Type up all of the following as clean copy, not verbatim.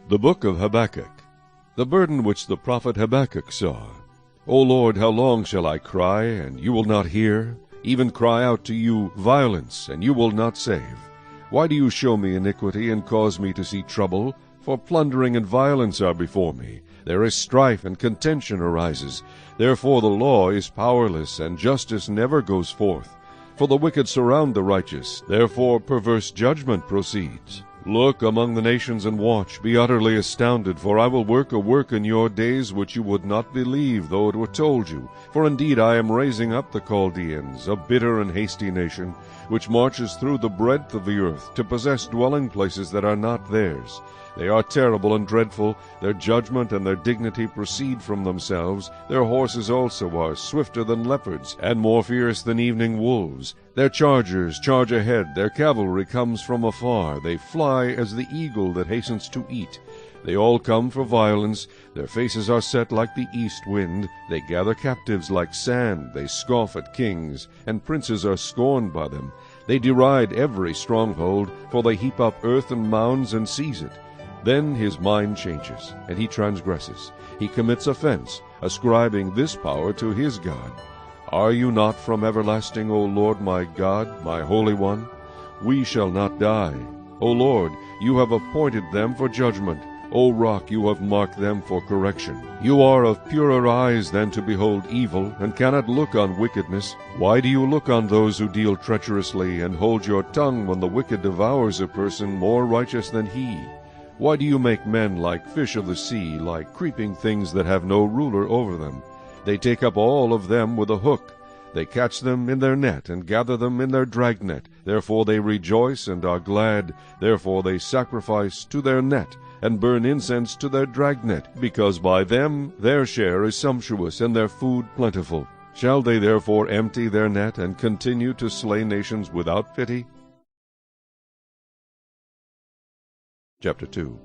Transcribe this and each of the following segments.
The Book of Habakkuk. The burden which the prophet Habakkuk saw. O Lord, how long shall I cry, and you will not hear? Even cry out to you violence, and you will not save. Why do you show me iniquity, and cause me to see trouble? For plundering and violence are before me. There is strife, and contention arises. Therefore the law is powerless, and justice never goes forth. For the wicked surround the righteous, therefore perverse judgment proceeds. Look among the nations and watch, be utterly astounded, for I will work a work in your days which you would not believe, though it were told you. For indeed I am raising up the Chaldeans, a bitter and hasty nation, which marches through the breadth of the earth, to possess dwelling places that are not theirs. They are terrible and dreadful, their judgment and their dignity proceed from themselves. Their horses also are swifter than leopards, and more fierce than evening wolves. Their chargers charge ahead, their cavalry comes from afar. They fly as the eagle that hastens to eat. They all come for violence, their faces are set like the east wind. They gather captives like sand, they scoff at kings, and princes are scorned by them. They deride every stronghold, for they heap up earth and mounds and seize it. Then his mind changes, and he transgresses. He commits offense, ascribing this power to his God. Are you not from everlasting, O Lord my God, my Holy One? We shall not die. O Lord, you have appointed them for judgment. O Rock, you have marked them for correction. You are of purer eyes than to behold evil, and cannot look on wickedness. Why do you look on those who deal treacherously, and hold your tongue when the wicked devours a person more righteous than he? Why do you make men like fish of the sea, like creeping things that have no ruler over them? They take up all of them with a hook. They catch them in their net, and gather them in their dragnet. Therefore they rejoice and are glad. Therefore they sacrifice to their net, and burn incense to their dragnet, because by them their share is sumptuous, and their food plentiful. Shall they therefore empty their net, and continue to slay nations without pity? Chapter 2.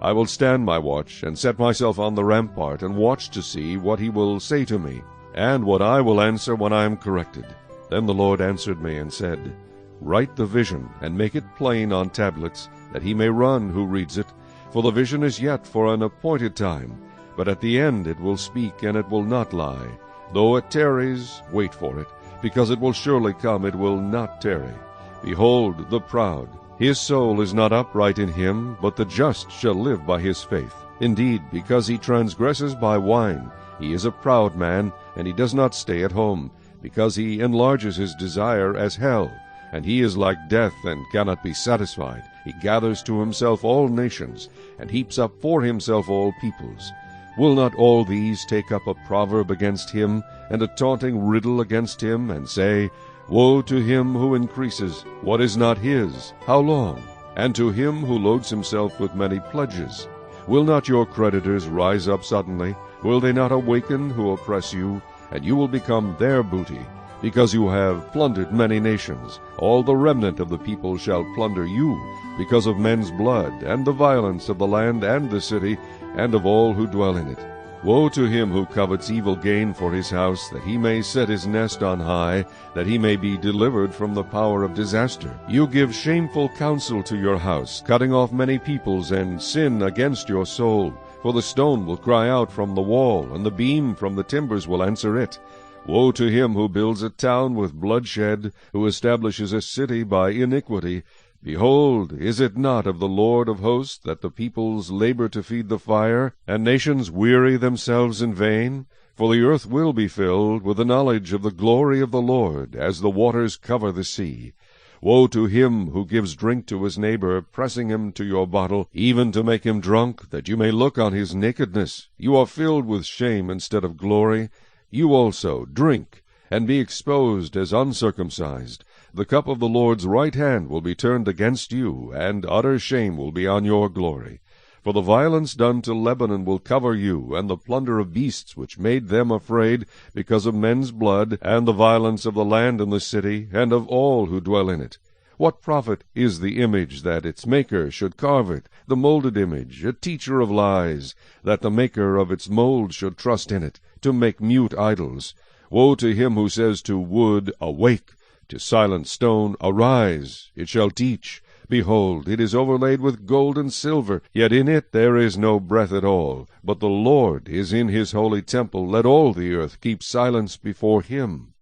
I will stand my watch, and set myself on the rampart, and watch to see what he will say to me, and what I will answer when I am corrected. Then the Lord answered me and said, Write the vision, and make it plain on tablets, that he may run who reads it. For the vision is yet for an appointed time, but at the end it will speak, and it will not lie. Though it tarries, wait for it, because it will surely come, it will not tarry. Behold, the proud, his soul is not upright in him, but the just shall live by his faith. Indeed, because he transgresses by wine, he is a proud man, and he does not stay at home, because he enlarges his desire as hell, and he is like death and cannot be satisfied. He gathers to himself all nations, and heaps up for himself all peoples. Will not all these take up a proverb against him, and a taunting riddle against him, and say, Woe to him who increases what is not his, how long? And to him who loads himself with many pledges. Will not your creditors rise up suddenly? Will they not awaken who oppress you? And you will become their booty, because you have plundered many nations. All the remnant of the people shall plunder you, because of men's blood, and the violence of the land and the city, and of all who dwell in it. Woe to him who covets evil gain for his house, that he may set his nest on high, that he may be delivered from the power of disaster. You give shameful counsel to your house, cutting off many peoples, and sin against your soul. For the stone will cry out from the wall, and the beam from the timbers will answer it. Woe to him who builds a town with bloodshed, who establishes a city by iniquity. Behold, is it not of the Lord of hosts that the peoples labor to feed the fire, and nations weary themselves in vain? For the earth will be filled with the knowledge of the glory of the Lord, as the waters cover the sea. Woe to him who gives drink to his neighbor, pressing him to your bottle, even to make him drunk, that you may look on his nakedness. You are filled with shame instead of glory. You also drink, and be exposed as uncircumcised. The cup of the Lord's right hand will be turned against you, and utter shame will be on your glory. For the violence done to Lebanon will cover you, and the plunder of beasts which made them afraid, because of men's blood, and the violence of the land and the city, and of all who dwell in it. What profit is the image that its maker should carve it, the molded image, a teacher of lies, that the maker of its mold should trust in it, to make mute idols? Woe to him who says to wood, Awake! To silent stone, Arise, it shall teach. Behold, it is overlaid with gold and silver, yet in it there is no breath at all. But the Lord is in his holy temple. Let all the earth keep silence before him.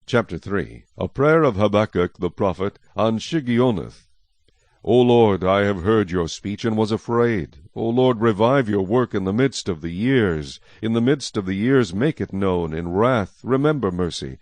Chapter 3. A prayer of Habakkuk the prophet on Shigionoth. O Lord, I have heard your speech and was afraid. O Lord, revive your work in the midst of the years. In the midst of the years make it known. In wrath remember mercy.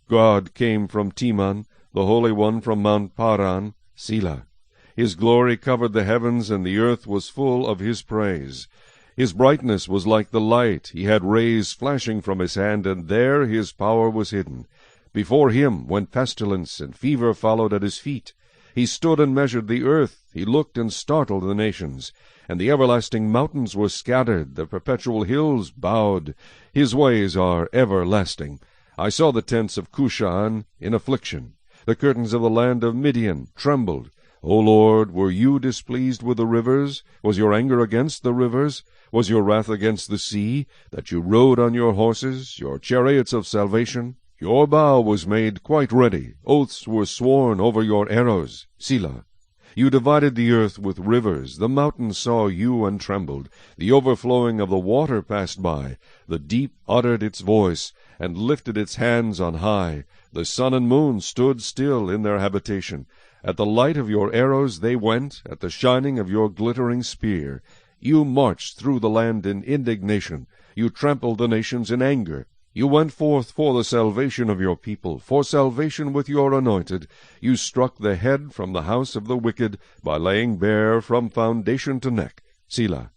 God came from Teman, the Holy One from Mount Paran, Selah. His glory covered the heavens, and the earth was full of his praise. His brightness was like the light. He had rays flashing from his hand, and there his power was hidden. Before him went pestilence, and fever followed at his feet. He stood and measured the earth. He looked and startled the nations. And the everlasting mountains were scattered. The perpetual hills bowed. His ways are everlasting. I saw the tents of Cushan in affliction. The curtains of the land of Midian trembled. O Lord, were you displeased with the rivers? Was your anger against the rivers? Was your wrath against the sea, that you rode on your horses, your chariots of salvation? Your bow was made quite ready. Oaths were sworn over your arrows. Selah. You divided the earth with rivers. The mountains saw you and trembled. The overflowing of the water passed by. The deep uttered its voice, and lifted its hands on high. The sun and moon stood still in their habitation. At the light of your arrows they went, at the shining of your glittering spear. You marched through the land in indignation. You trampled the nations in anger. You went forth for the salvation of your people, for salvation with your anointed. You struck the head from the house of the wicked, by laying bare from foundation to neck. Selah.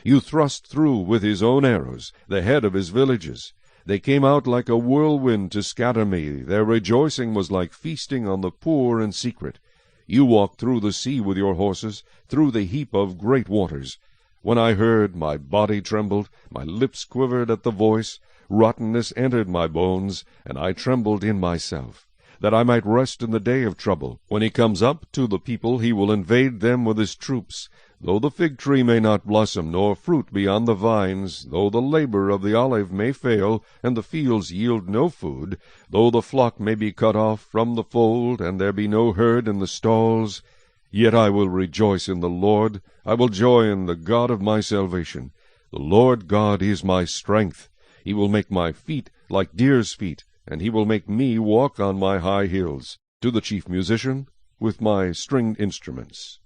You thrust through with his own arrows the head of his villages. They came out like a whirlwind to scatter me. Their rejoicing was like feasting on the poor in secret. You walked through the sea with your horses, through the heap of great waters. When I heard, my body trembled, my lips quivered at the voice. Rottenness entered my bones, and I trembled in myself, that I might rest in the day of trouble. When he comes up to the people, he will invade them with his troops. Though the fig tree may not blossom, nor fruit be on the vines, though the labor of the olive may fail, and the fields yield no food, though the flock may be cut off from the fold, and there be no herd in the stalls, yet I will rejoice in the Lord. I will joy in the God of my salvation. The Lord God is my strength. He will make my feet like deer's feet, and he will make me walk on my high hills. To the chief musician, with my stringed instruments.